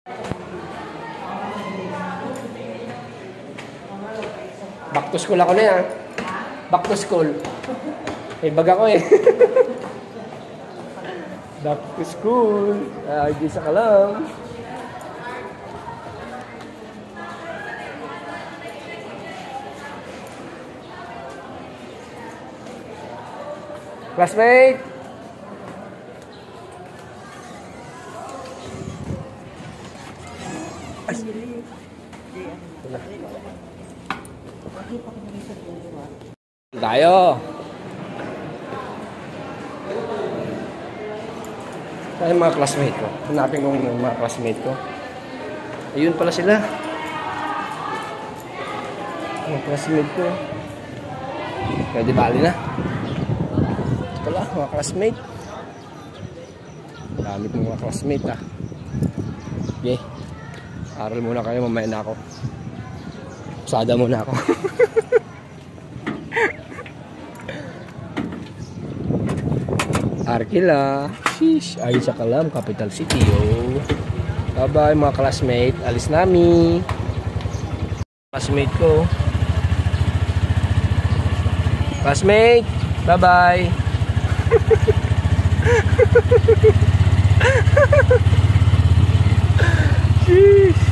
Back to school ako na yan. Back to school. May bag ako eh. Back to school. Di sa kalam. Classmate! Tayo. Saan yung mga classmate ko? Hanapin ko yung mga classmate ko. Ayun pala sila. Mga classmate ko. Pwede bali na. Ito pala, mga classmate. Dami kong mga classmate ah. Okay. Aral muna kayo, mamaya na ako. Usada muna ako. Arkila. Sheesh. Ayun sa Kalam, capital city. Oh. Bye bye mga classmate. Alis nami. Classmate ko. Classmate. Bye bye. Sheesh.